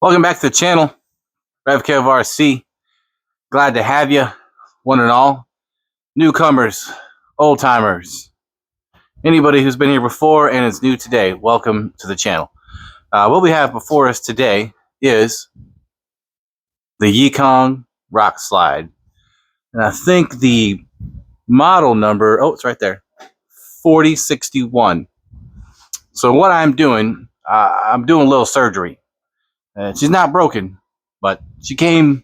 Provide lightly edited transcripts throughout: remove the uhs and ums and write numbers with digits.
Welcome back to the channel, RevKevRC. Glad to have you, one and all. Newcomers, old timers, anybody who's been here before and is new today, welcome to the channel. What we have before us today is the YiKong Rockslide. And I think the model number, oh, it's right there, 4061. So what I'm doing a little surgery. She's not broken, but she came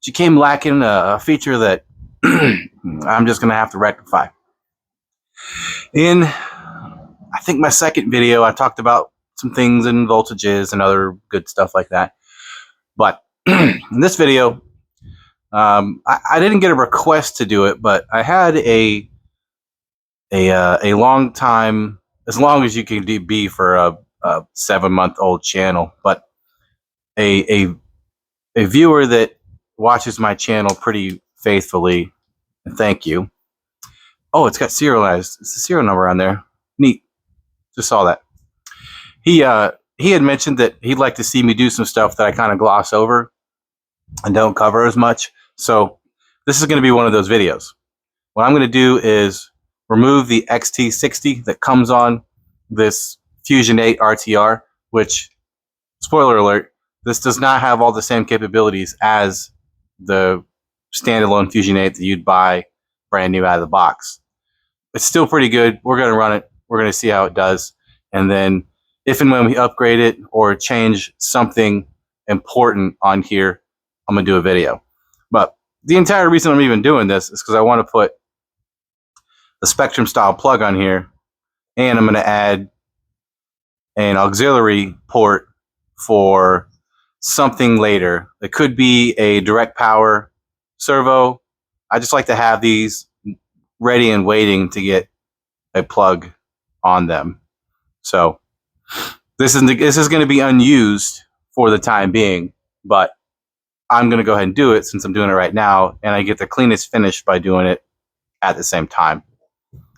lacking a feature that I'm just gonna have to rectify. In I think my second video, I talked about some things in voltages and other good stuff like that. But in this video, I didn't get a request to do it, but I had a long time, as long as you can be for a 7-month-old channel, but a viewer that watches my channel pretty faithfully, and thank you. Oh, it's got serialized. It's the serial number on there. Neat. Just saw that. He had mentioned that he'd like to see me do some stuff that I kind of gloss over and don't cover as much. So this is going to be one of those videos. What I'm going to do is remove the XT60 that comes on this Fusion 8 RTR, which, spoiler alert, this does not have all the same capabilities as the standalone Fusion 8 that you'd buy brand new out of the box. It's still pretty good. We're going to run it. We're going to see how it does. And then if and when we upgrade it or change something important on here, I'm going to do a video. But the entire reason I'm even doing this is because I want to put a Spectrum style plug on here, and I'm going to add an auxiliary port for something later. It could be a direct power servo. I just like to have these ready and waiting to get a plug on them. So this is going to be unused for the time being, but I'm going to go ahead and do it since I'm doing it right now, and I get the cleanest finish by doing it at the same time.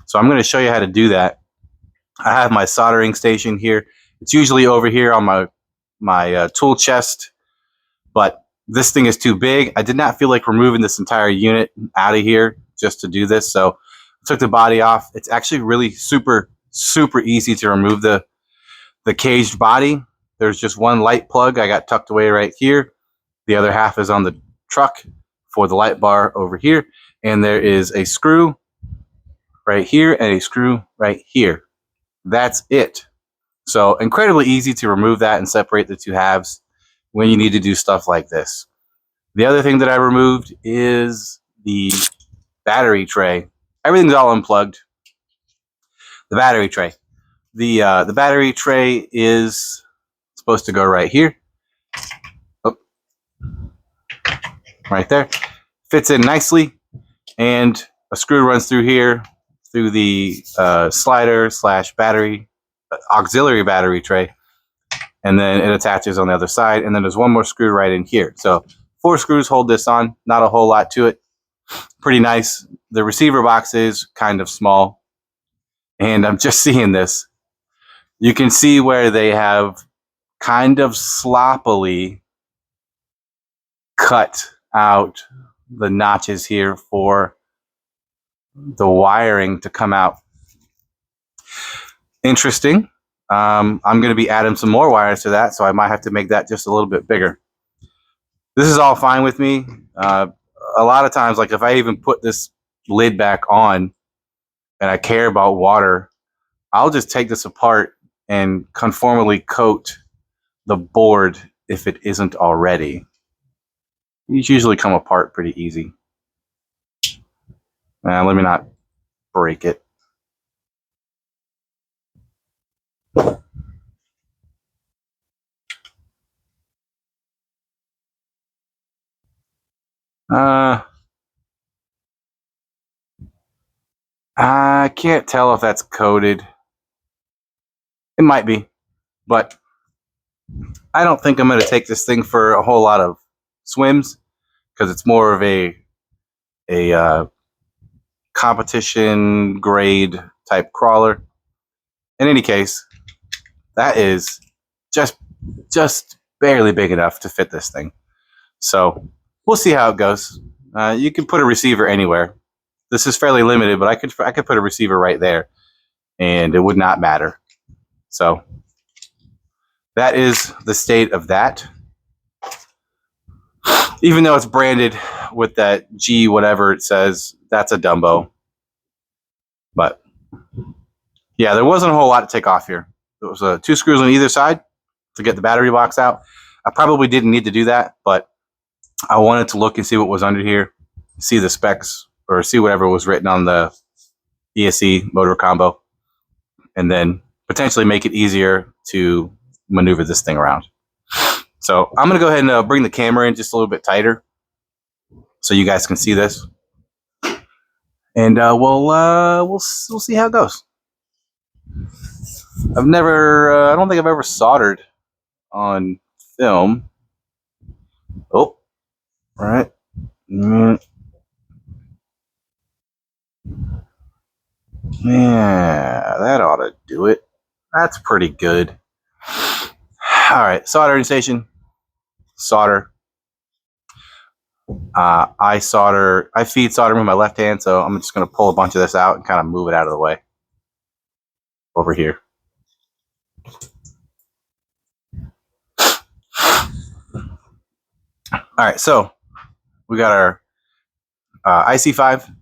So I'm going to show you how to do that. I have my soldering station here. It's usually over here on my tool chest, but this thing is too big. I did not feel like removing this entire unit out of here just to do this, so I took the body off. It's actually really super easy to remove the caged body. There's just one light plug I got tucked away right here. The other half is on the truck for the light bar over here, and there is a screw right here and a screw right here. That's it. So incredibly easy to remove that and separate the two halves when you need to do stuff like this. The other thing that I removed is the battery tray. Everything's all unplugged. The battery tray. The battery tray is supposed to go right here. Oh, right there. Fits in nicely, and a screw runs through here through the slider / battery auxiliary battery tray, and then it attaches on the other side, and then there's one more screw right in here. So 4 screws hold this on. Not a whole lot to it. Pretty nice. The receiver box is kind of small, and I'm just seeing this. You can see where they have kind of sloppily cut out the notches here for the wiring to come out. Interesting. I'm going to be adding some more wires to that, so I might have to make that just a little bit bigger. This is all fine with me. A lot of times, like if I even put this lid back on and I care about water, I'll just take this apart and conformally coat the board if it isn't already. These usually come apart pretty easy. Let me not break it. I can't tell if that's coated. It might be, but I don't think I'm going to take this thing for a whole lot of swims because it's more of a competition grade type crawler. In any case, that is just barely big enough to fit this thing. So we'll see how it goes. You can put a receiver anywhere. This is fairly limited, but I could put a receiver right there, and it would not matter. So that is the state of that. Even though it's branded with that G whatever it says, that's a Dumbo. But yeah, there wasn't a whole lot to take off here. There was 2 screws on either side to get the battery box out. I probably didn't need to do that, but I wanted to look and see what was under here, see the specs, or see whatever was written on the ESC motor combo, and then potentially make it easier to maneuver this thing around. So I'm going to go ahead and bring the camera in just a little bit tighter so you guys can see this. And we'll see how it goes. I don't think I've ever soldered on film. Oh, all right. Yeah, that ought to do it. That's pretty good. All right, soldering station. Solder. I feed solder with my left hand, so I'm just going to pull a bunch of this out and kind of move it out of the way over here. All right, so we got our IC5.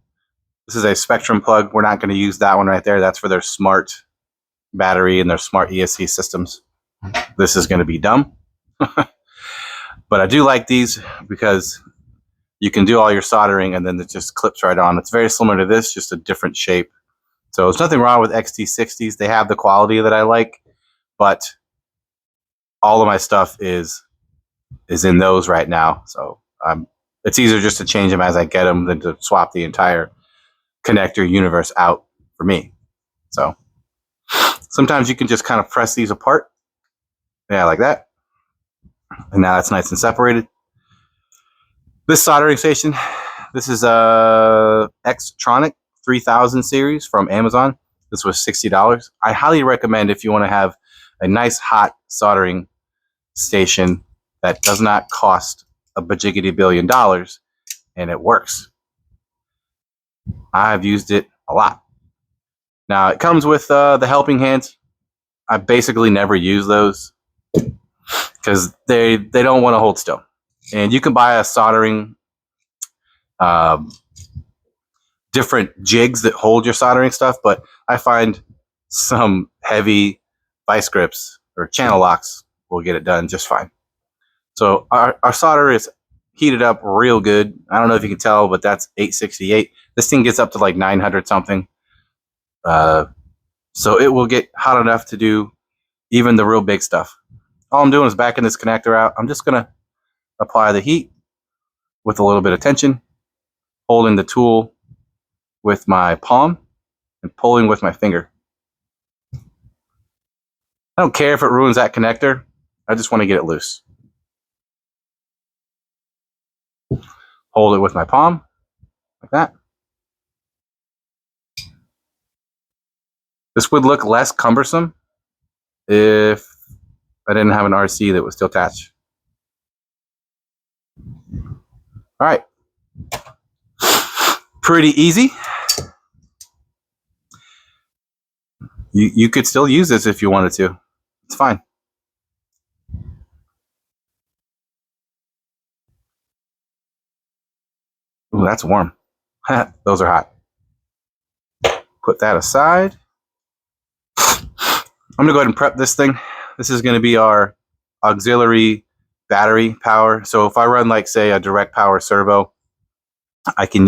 This is a Spectrum plug. We're not going to use that one right there. That's for their smart battery and their smart ESC systems. This is going to be dumb. But I do like these because you can do all your soldering and then it just clips right on. It's very similar to this, just a different shape. So there's nothing wrong with XT60s. They have the quality that I like, but all of my stuff is in those right now. So it's easier just to change them as I get them than to swap the entire connector universe out for me. So sometimes you can just kind of press these apart. Yeah, like that. And now it's nice and separated. This soldering station, this is a Xtronic 3000 series from Amazon. This was $60. I highly recommend if you want to have a nice hot soldering station that does not cost a bajiggity billion dollars, and it works. I've used it a lot. Now it comes with the helping hands. I basically never use those because they don't want to hold still. And you can buy a soldering, different jigs that hold your soldering stuff, but I find some heavy vice grips or channel locks will get it done just fine. So our solder is heated up real good. I don't know if you can tell, but that's 868. This thing gets up to like 900 something. So it will get hot enough to do even the real big stuff. All I'm doing is backing this connector out. I'm just going to apply the heat with a little bit of tension, holding the tool with my palm and pulling with my finger. I don't care if it ruins that connector. I just want to get it loose. Hold it with my palm, like that. This would look less cumbersome if I didn't have an RC that was still attached. All right. Pretty easy. You could still use this if you wanted to. It's fine. Ooh, that's warm. Those are hot. Put that aside. I'm going to go ahead and prep this thing. This is going to be our auxiliary battery power. So if I run, like, say, a direct power servo, I can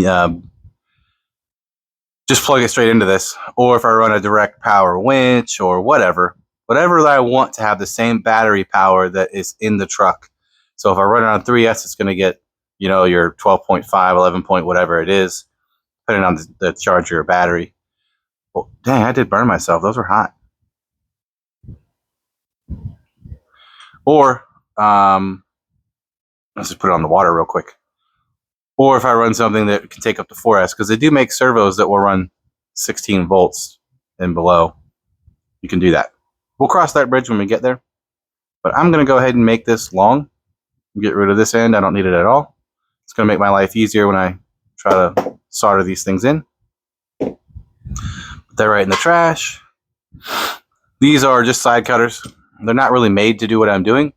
just plug it straight into this. Or if I run a direct power winch or whatever that I want to have the same battery power that is in the truck. So if I run it on 3S, it's going to get, you know, your 12.5, 11 point, whatever it is, depending on the charger or battery. Oh, dang, I did burn myself. Those were hot. Or, let's just put it on the water real quick. Or if I run something that can take up to 4S, because they do make servos that will run 16 volts and below, you can do that. We'll cross that bridge when we get there. But I'm going to go ahead and make this long. Get rid of this end. I don't need it at all. It's going to make my life easier when I try to solder these things in. Put that right in the trash. These are just side cutters. They're not really made to do what I'm doing,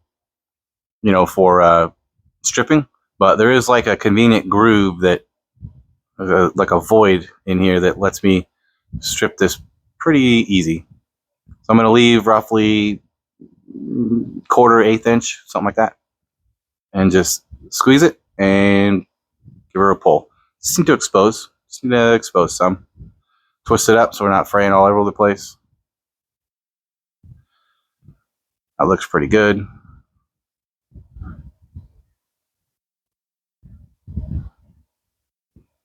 you know, for stripping. But there is like a convenient groove that, like a void in here that lets me strip this pretty easy. So I'm going to leave roughly quarter, eighth inch, something like that, and just squeeze it and give her a pull. Just need to expose. Just need to expose some. Twist it up so we're not fraying all over the place. That looks pretty good.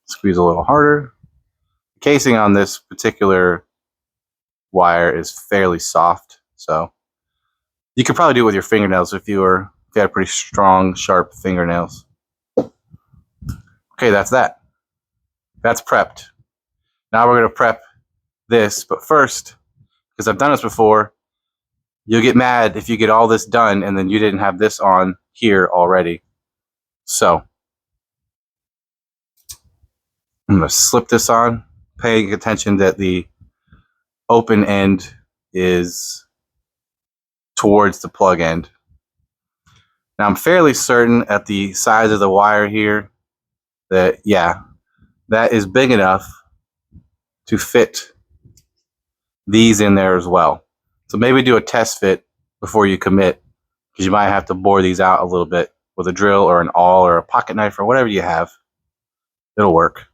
Squeeze a little harder. The casing on this particular wire is fairly soft, so you could probably do it with your fingernails if you had pretty strong, sharp fingernails. Okay, that's that. That's prepped. Now we're going to prep this, but first, because I've done this before, you'll get mad if you get all this done and then you didn't have this on here already. So I'm going to slip this on, paying attention that the open end is towards the plug end. Now I'm fairly certain at the size of the wire here that, yeah, that is big enough to fit these in there as well. So maybe do a test fit before you commit, because you might have to bore these out a little bit with a drill or an awl or a pocket knife or whatever you have. It'll work.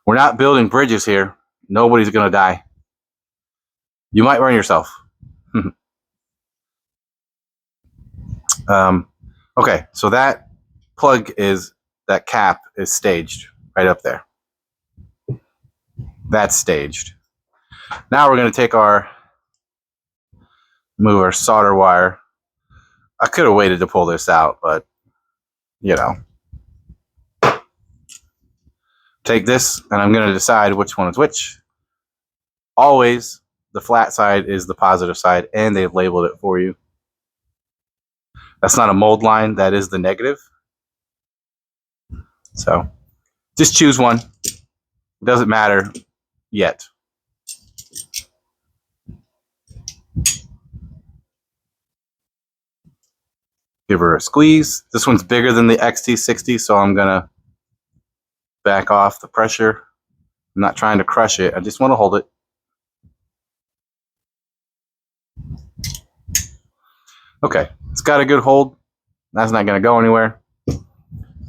We're not building bridges here. Nobody's going to die. You might run yourself. Okay, so that that cap is staged right up there. That's staged. Now we're going to move our solder wire. I could have waited to pull this out, but, you know. Take this, and I'm going to decide which one is which. Always, the flat side is the positive side, and they've labeled it for you. That's not a mold line, that is the negative. So, just choose one. It doesn't matter yet. Give her a squeeze. This one's bigger than the XT60, so I'm going to back off the pressure. I'm not trying to crush it. I just want to hold it. Okay, it's got a good hold. That's not going to go anywhere.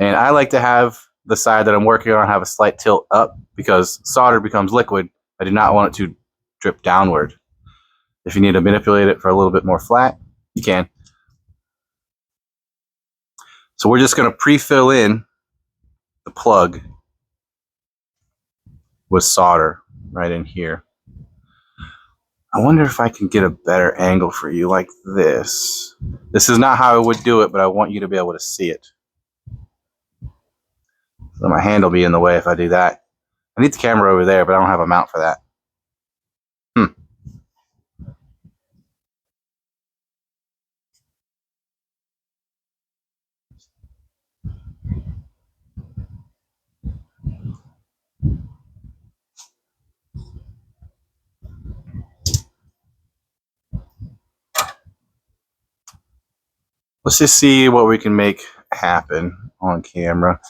And I like to have the side that I'm working on have a slight tilt up, because solder becomes liquid. I do not want it to drip downward. If you need to manipulate it for a little bit more flat, you can. So we're just going to pre-fill in the plug with solder right in here. I wonder if I can get a better angle for you like this. This is not how I would do it, but I want you to be able to see it. So my hand will be in the way if I do that. I need the camera over there, but I don't have a mount for that. Let's just see what we can make happen on camera.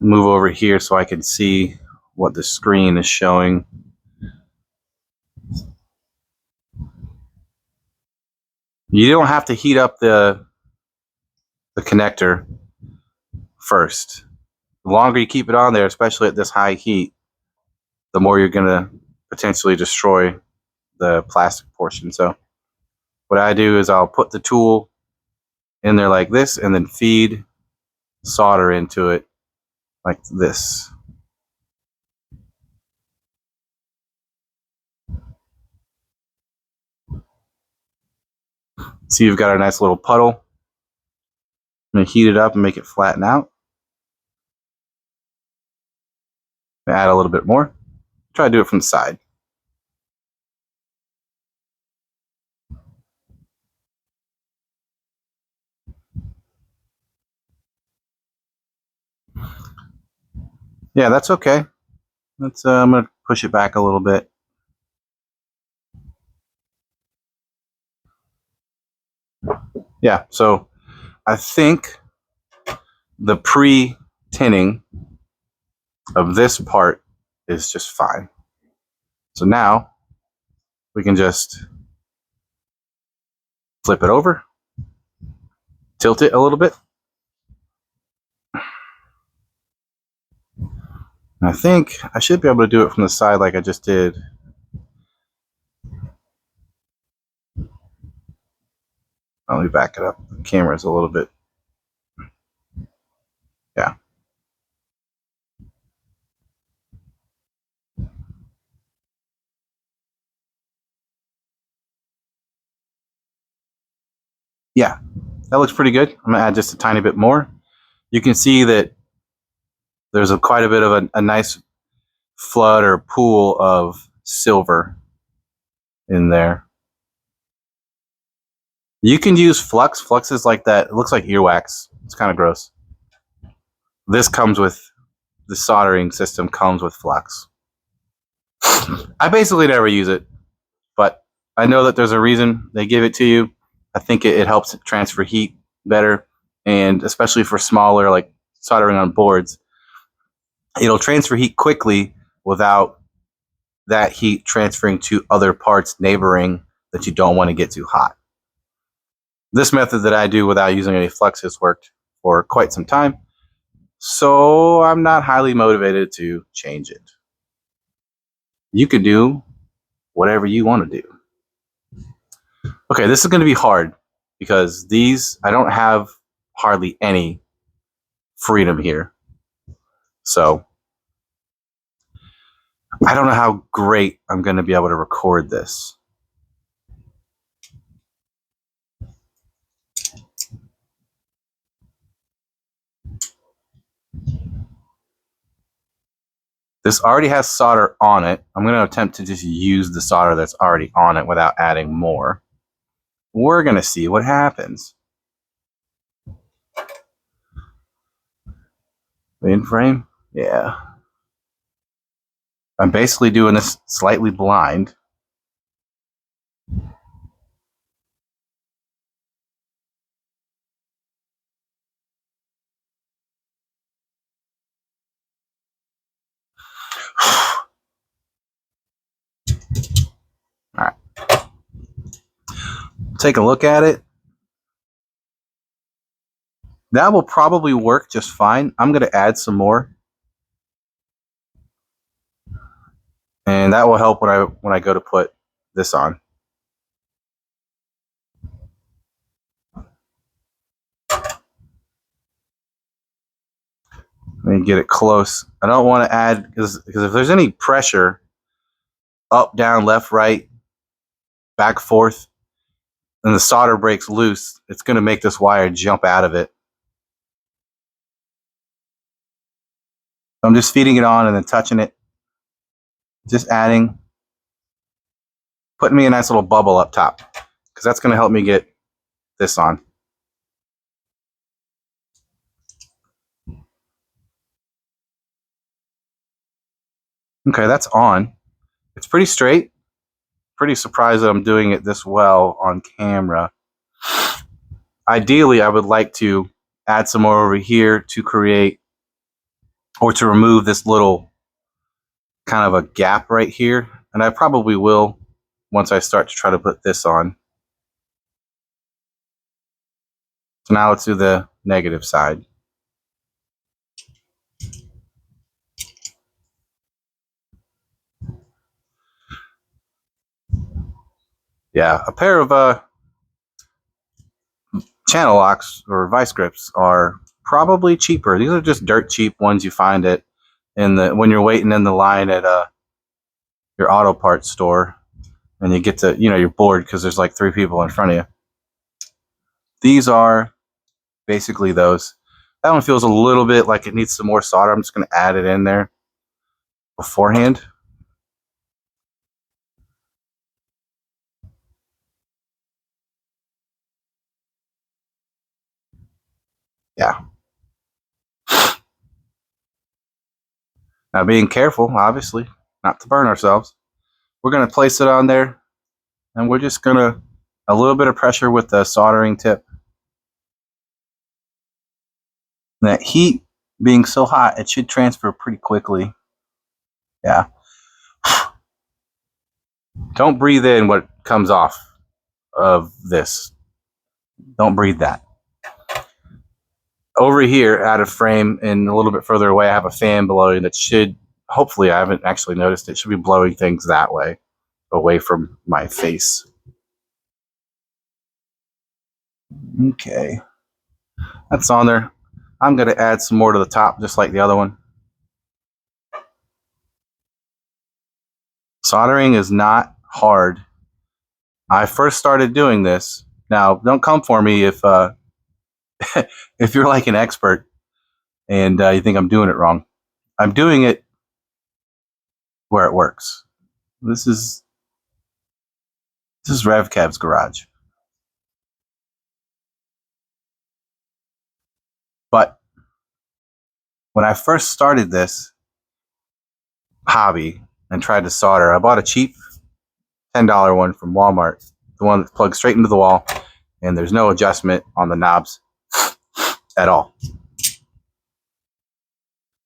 Move over here so I can see what the screen is showing. You don't have to heat up the connector first. The longer you keep it on there, especially at this high heat, the more you're going to potentially destroy the plastic portion. So what I do is I'll put the tool in there like this and then feed solder into it like this. See, you've got a nice little puddle. I'm going to heat it up and make it flatten out. Add a little bit more. Try to do it from the side. Yeah, that's okay. Let's. I'm gonna push it back a little bit. Yeah. So I think the pre-tinning of this part is just fine. So now we can just flip it over, tilt it a little bit. And I think I should be able to do it from the side like I just did. Let me back it up. The camera's a little bit. Yeah. Yeah, that looks pretty good. I'm gonna add just a tiny bit more. You can see that there's quite a bit of a nice flood or pool of silver in there. You can use flux. Flux is like that. It looks like earwax. It's kind of gross. This comes with the soldering system comes with flux. I basically never use it, but I know that there's a reason they give it to you. I think it helps transfer heat better, and especially for smaller, like soldering on boards, it'll transfer heat quickly without that heat transferring to other parts neighboring that you don't want to get too hot. This method that I do without using any flux has worked for quite some time, so I'm not highly motivated to change it. You can do whatever you want to do. Okay, this is going to be hard because these, I don't have hardly any freedom here. So I don't know how great I'm going to be able to record this. This already has solder on it. I'm going to attempt to just use the solder that's already on it without adding more. We're going to see what happens. In frame? Yeah. I'm basically doing this slightly blind. All right. Take a look at it. That will probably work just fine. I'm going to add some more. And that will help when I go to put this on. Let me get it close. I don't want to add, because if there's any pressure, up, down, left, right, back, forth, and the solder breaks loose, it's going to make this wire jump out of it. I'm just feeding it on and then touching it. Just adding, putting me a nice little bubble up top, because that's going to help me get this on. Okay, that's on. It's pretty straight. Pretty surprised that I'm doing it this well on camera. Ideally, I would like to add some more over here to create or to remove this little kind of a gap right here. And I probably will once I start to try to put this on. So now let's do the negative side. Yeah, a pair of channel locks or vice grips are probably cheaper. These are just dirt cheap ones you find it in the when you're waiting in the line at your auto parts store, and you get to you're bored because there's like 3 people in front of you. These are basically those. That one feels a little bit like it needs some more solder. I'm just going to add it in there beforehand. Yeah. Now, being careful, obviously, not to burn ourselves. We're going to place it on there, and we're just going to a little bit of pressure with the soldering tip. That heat being so hot, it should transfer pretty quickly. Yeah. Don't breathe in what comes off of this. Don't breathe that. Over here, out of frame and a little bit further away, I have a fan blowing that should, hopefully, I haven't actually noticed it, should be blowing things that way, away from my face. Okay. That's on there. I'm going to add some more to the top, just like the other one. Soldering is not hard. I first started doing this. Now, don't come for me if if you're like an expert and you think I'm doing it wrong. I'm doing it where it works. This is RevCav's garage. But when I first started this hobby and tried to solder, I bought a cheap $10 one from Walmart, the one that plugs straight into the wall, and there's no adjustment on the knobs at all.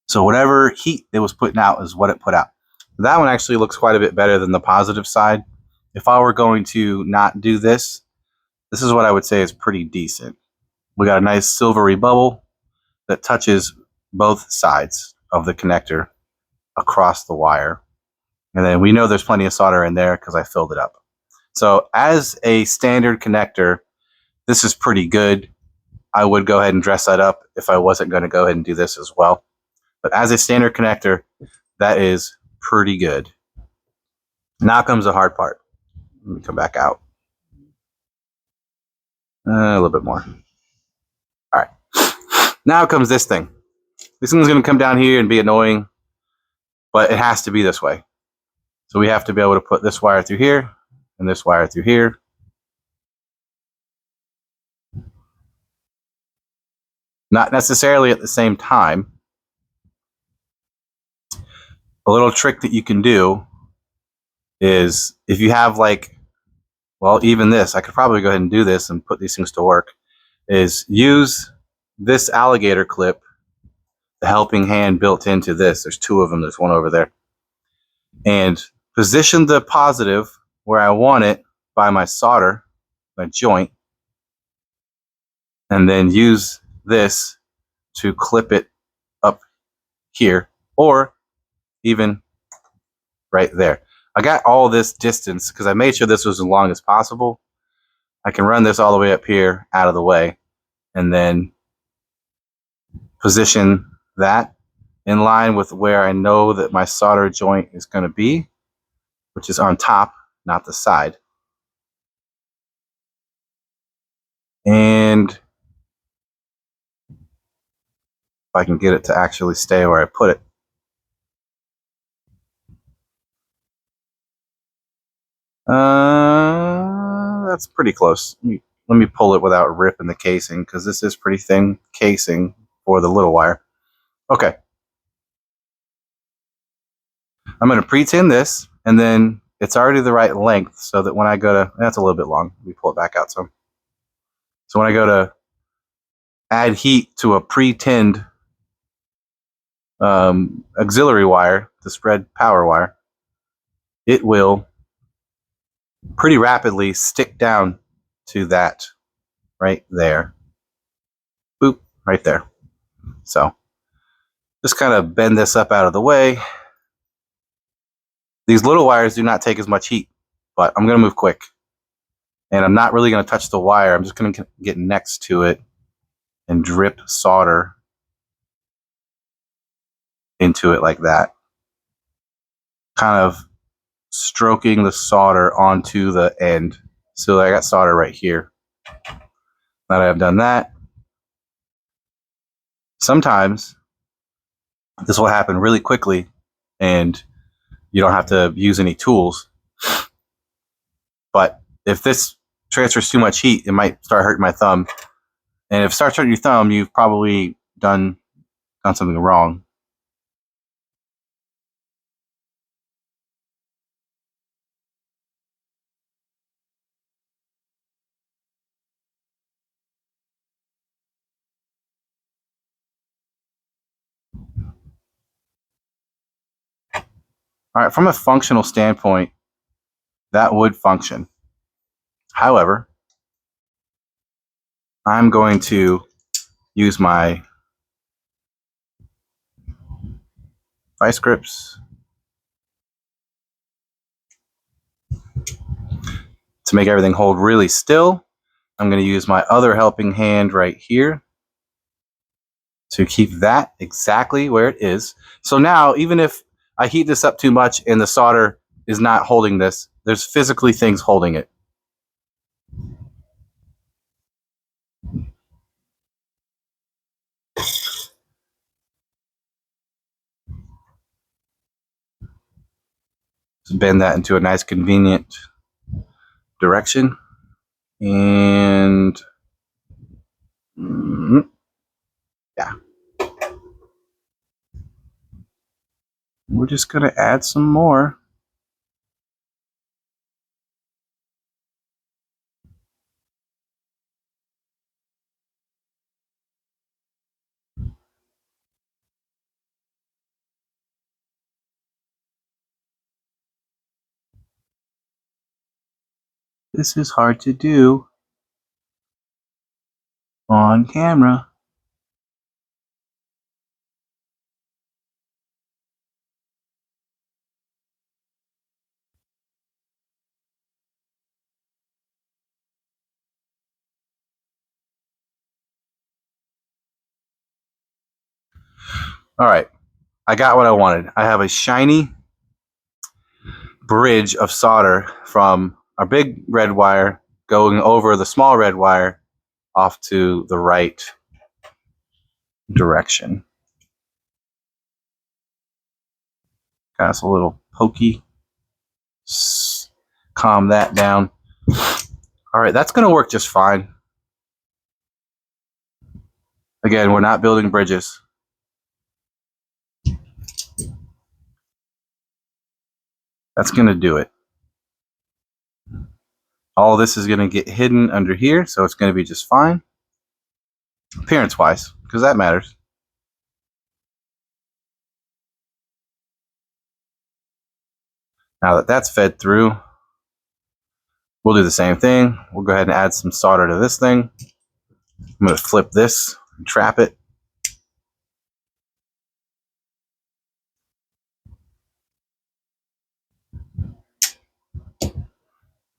So whatever heat it was putting out is what it put out. That one actually looks quite a bit better than the positive side. If I were going to not do this, this is what I would say is pretty decent. We got a nice silvery bubble that touches both sides of the connector across the wire. And then we know there's plenty of solder in there because I filled it up. So as a standard connector, this is pretty good. I would go ahead and dress that up if I wasn't going to go ahead and do this as well. But as a standard connector, that is pretty good. Now comes the hard part. Let me come back out. A little bit more. All right. Now comes this thing. This thing's going to come down here and be annoying, but it has to be this way. So we have to be able to put this wire through here and this wire through here. Not necessarily at the same time. A little trick that you can do is if you have like, well, even this, I could probably go ahead and do this and put these things to work, is use this alligator clip, the helping hand built into this. There's two of them. There's one over there. And position the positive where I want it by my solder, my joint, and then use this to clip it up here or even right there. I got all this distance because I made sure this was as long as possible. I can run this all the way up here out of the way and then position that in line with where I know that my solder joint is going to be, which is on top, not the side. And if I can get it to actually stay where I put it. That's pretty close. Let me pull it without ripping the casing because this is pretty thin casing for the little wire. Okay. I'm going to pre-tin this, and then it's already the right length so that when I go to, that's a little bit long. Let me pull it back out some. So when I go to add heat to a pre-tinned auxiliary wire, the spread power wire, it will pretty rapidly stick down to that right there. Boop, right there. So just kind of bend this up out of the way. These little wires do not take as much heat, but I'm going to move quick. And I'm not really going to touch the wire. I'm just going to get next to it and drip solder into it like that. Kind of stroking the solder onto the end. So I got solder right here. Now that I've done that, sometimes this will happen really quickly and you don't have to use any tools. But if this transfers too much heat, it might start hurting my thumb. And if it starts hurting your thumb, you've probably done something wrong. All right, from a functional standpoint, that would function. However, I'm going to use my vice grips to make everything hold really still. I'm going to use my other helping hand right here to keep that exactly where it is. So now, even if I heat this up too much and the solder is not holding this, there's physically things holding it. Just bend that into a nice convenient direction. And yeah, we're just going to add some more. This is hard to do on camera. All right, I got what I wanted. I have a shiny bridge of solder from our big red wire going over the small red wire off to the right direction. Got us a little pokey. Calm that down. All right, that's going to work just fine. Again, we're not building bridges. That's going to do it. All this is going to get hidden under here, so it's going to be just fine. Appearance-wise, because that matters. Now that that's fed through, we'll do the same thing. We'll go ahead and add some solder to this thing. I'm going to flip this and trap it.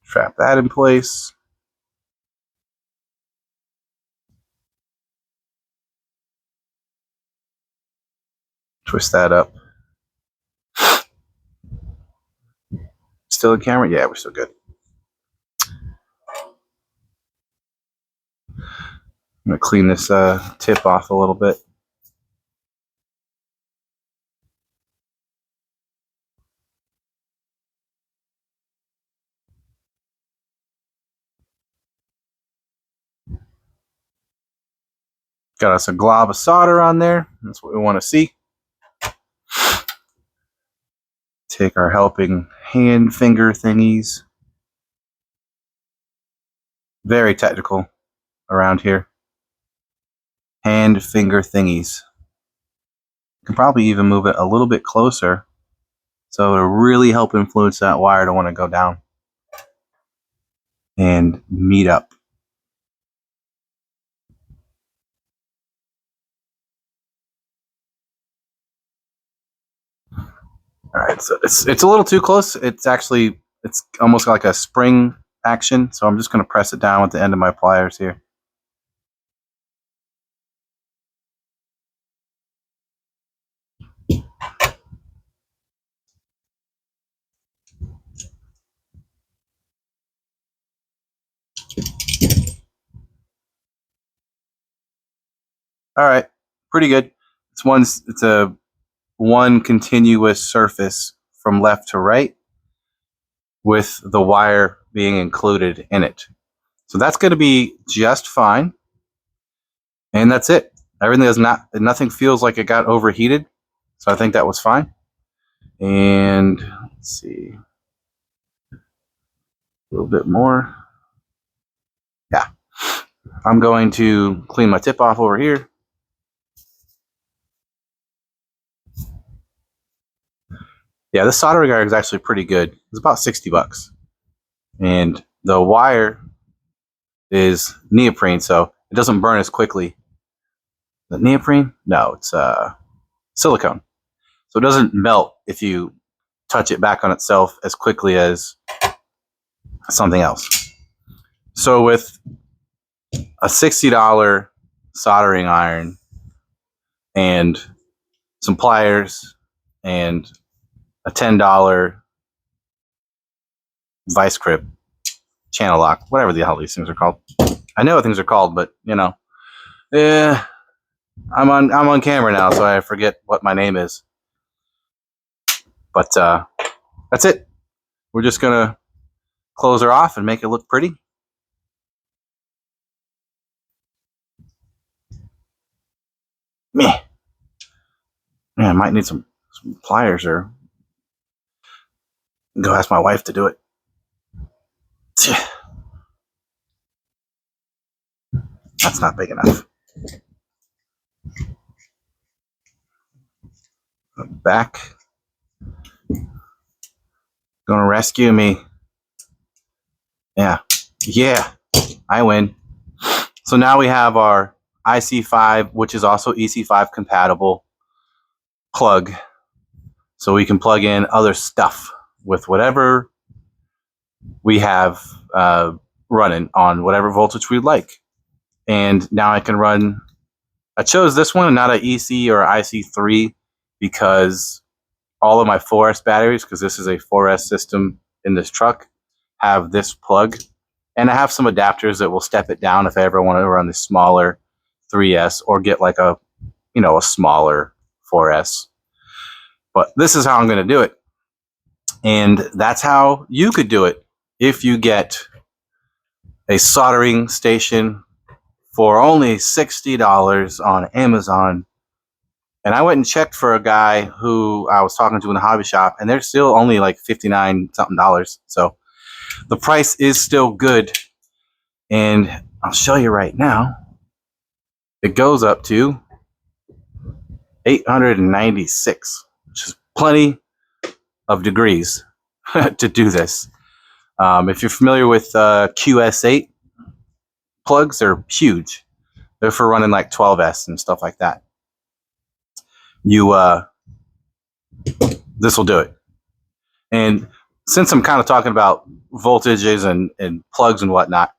Trap that in place. Twist that up. Still in camera? Yeah, we're still good. I'm going to clean this tip off a little bit. Got us a glob of solder on there. That's what we want to see. Take our helping hand finger thingies. Very technical around here. Hand finger thingies. You can probably even move it a little bit closer so it'll really help influence that wire to want to go down and meet up. All right, so it's a little too close. It's almost like a spring action, so I'm just going to press it down with the end of my pliers here. All right, pretty good. It's a one continuous surface from left to right with the wire being included in it. So that's going to be just fine. And that's it. Nothing feels like it got overheated. So I think that was fine. And let's see, a little bit more. Yeah. I'm going to clean my tip off over here. Yeah, this soldering iron is actually pretty good. It's about $60, and the wire is neoprene, so it doesn't burn as quickly. Is it neoprene? No, it's silicone, so it doesn't melt if you touch it back on itself as quickly as something else. So with a $60 soldering iron and some pliers and a $10 vice grip, channel lock, whatever the hell these things are called. I know what things are called, but you know, I'm on camera now, so I forget what my name is. But that's it. We're just gonna close her off and make it look pretty. Meh. Man, I might need some pliers or go ask my wife to do it. That's not big enough. Back. Gonna rescue me. Yeah. Yeah. I win. So now we have our IC5, which is also EC5 compatible plug. So we can plug in other stuff with whatever we have running on whatever voltage we'd like. And now I can run, I chose this one and not an EC or IC3 because all of my 4S batteries, because this is a 4S system in this truck, have this plug. And I have some adapters that will step it down if I ever want to run the smaller 3S or get like a, you know, a smaller 4S. But this is how I'm going to do it. And that's how you could do it if you get a soldering station for only $60 on Amazon. And I went and checked for a guy who I was talking to in the hobby shop, and they're still only like $59 something. So the price is still good. And I'll show you right now. It goes up to $896, which is plenty of degrees to do this. If you're familiar with QS8 plugs, they're huge. They're for running like 12S and stuff like that. This will do it. And since I'm kind of talking about voltages and plugs and whatnot,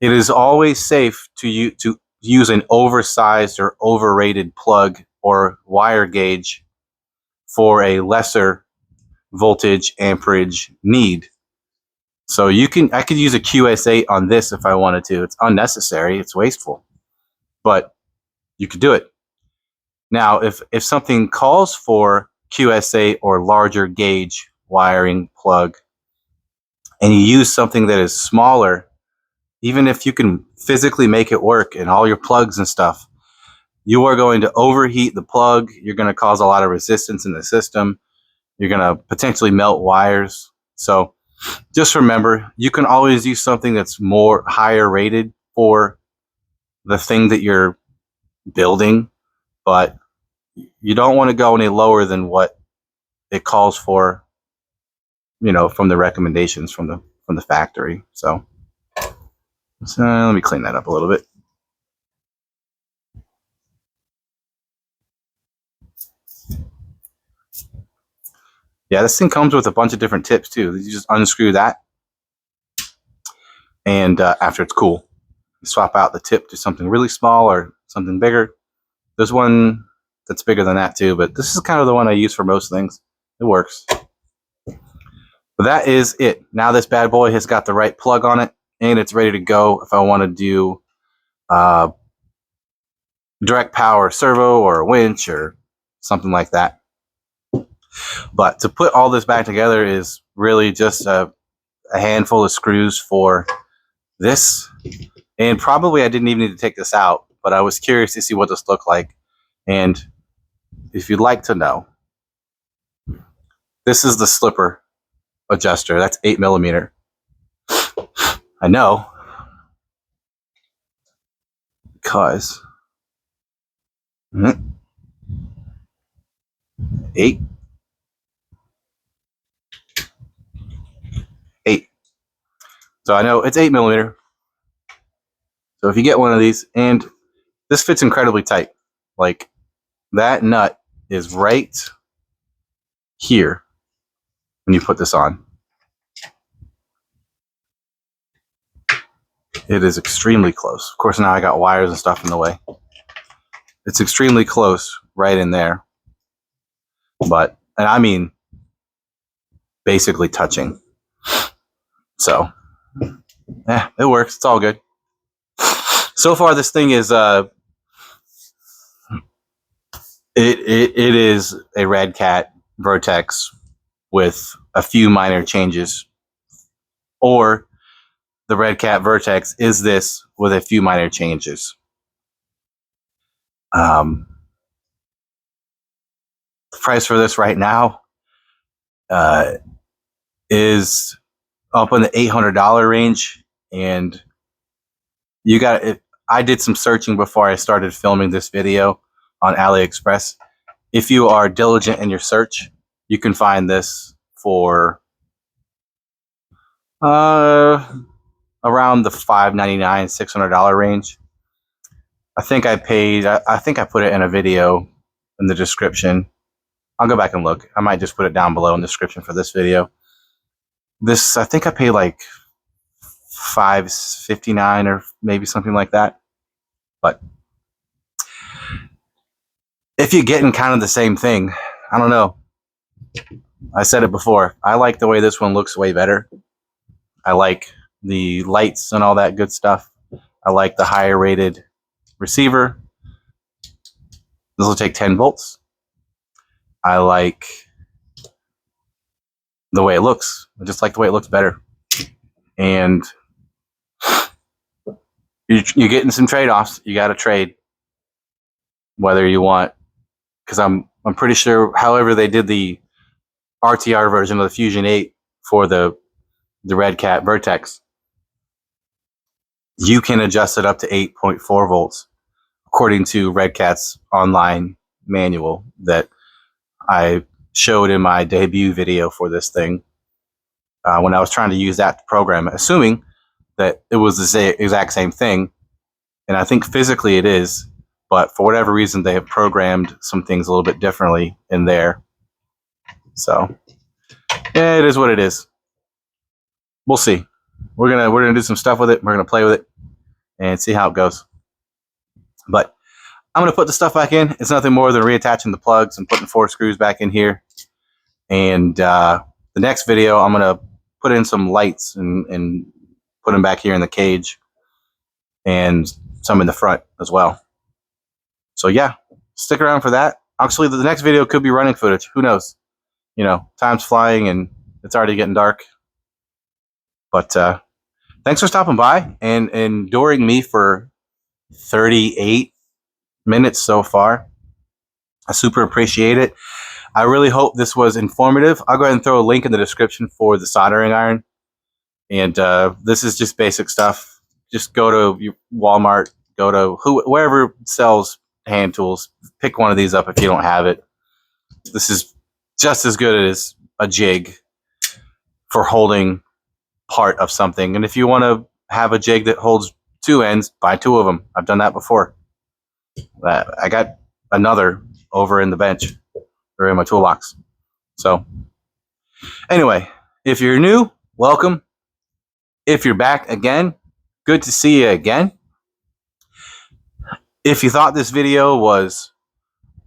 it is always safe to use an oversized or overrated plug or wire gauge for a lesser voltage amperage need. So I could use a QS8 on this if I wanted to. It's unnecessary, it's wasteful, but you could do it. Now, if something calls for QS8 or larger gauge wiring plug, and you use something that is smaller, even if you can physically make it work and all your plugs and stuff, you are going to overheat the plug. You're going to cause a lot of resistance in the system. You're going to potentially melt wires. So just remember, you can always use something that's more higher rated for the thing that you're building, but you don't want to go any lower than what it calls for, you know, from the recommendations from the factory. So let me clean that up a little bit. Yeah, this thing comes with a bunch of different tips too. You just unscrew that, and after it's cool, you swap out the tip to something really small or something bigger. There's one that's bigger than that too, but this is kind of the one I use for most things. It works. But that is it. Now this bad boy has got the right plug on it, and it's ready to go if I want to do direct power servo or a winch or something like that. But to put all this back together is really just a handful of screws for this. And probably I didn't even need to take this out, but I was curious to see what this looked like. And if you'd like to know, this is the slipper adjuster. That's 8mm. I know, because 8 So I know it's 8mm. So if you get one of these, and this fits incredibly tight, like that nut is right here when you put this on. It is extremely close. Of course, now I got wires and stuff in the way. It's extremely close right in there. But, and I mean, basically touching. So, yeah, it works. It's all good. So far, this thing is, it is a Red Cat Vertex with a few minor changes. Or the Red Cat Vertex is this with a few minor changes. The price for this right now is up in the $800 range, and you got it. I did some searching before I started filming this video on AliExpress. If you are diligent in your search, you can find this for around the $599, $600 range. I think I paid. I think I put it in a video in the description. I'll go back and look. I might just put it down below in the description for this video. This, I think I paid like $559 or maybe something like that. But if you're getting kind of the same thing, I don't know. I said it before. I like the way this one looks way better. I like the lights and all that good stuff. I like the higher rated receiver. This will take 10 volts. I like the way it looks. I just like the way it looks better. And you're getting some trade-offs. You got to trade whether you want, because I'm pretty sure however they did the RTR version of the Fusion 8 for the Red Cat Vertex, you can adjust it up to 8.4 volts according to Red Cat's online manual that I showed in my debut video for this thing when I was trying to use that program, assuming that it was the exact same thing. And I think physically it is, but for whatever reason they have programmed some things a little bit differently in there. So yeah, it is what it is. We'll see. We're gonna do some stuff with it. We're gonna play with it and see how it goes. But I'm gonna put the stuff back in. It's nothing more than reattaching the plugs and putting 4 screws back in here. And the next video, I'm gonna put in some lights and put them back here in the cage, and some in the front as well. So yeah, stick around for that. Actually, the next video could be running footage. Who knows? You know, time's flying and it's already getting dark. But thanks for stopping by and enduring me for 38 minutes so far. I super appreciate it. I really hope this was informative. I'll go ahead and throw a link in the description for the soldering iron. And this is just basic stuff. Just go to your Walmart, go to wherever sells hand tools. Pick one of these up if you don't have it. This is just as good as a jig for holding part of something. And if you want to have a jig that holds 2 ends, buy 2 of them. I've done that before. I got another over in the bench or in my toolbox. So anyway, if you're new, welcome. If you're back again, good to see you again. If you thought this video was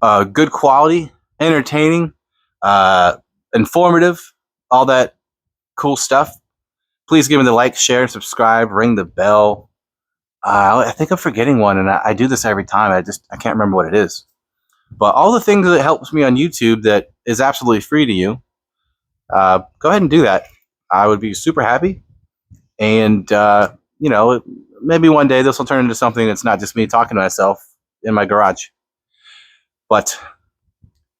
good quality, entertaining, informative, all that cool stuff, please give me the like, share, subscribe, ring the bell. I think I'm forgetting one, and I do this every time. I can't remember what it is. But all the things that helps me on YouTube that is absolutely free to you, go ahead and do that. I would be super happy. And, you know, maybe one day this will turn into something that's not just me talking to myself in my garage. But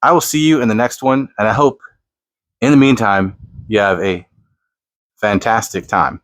I will see you in the next one, and I hope in the meantime you have a fantastic time.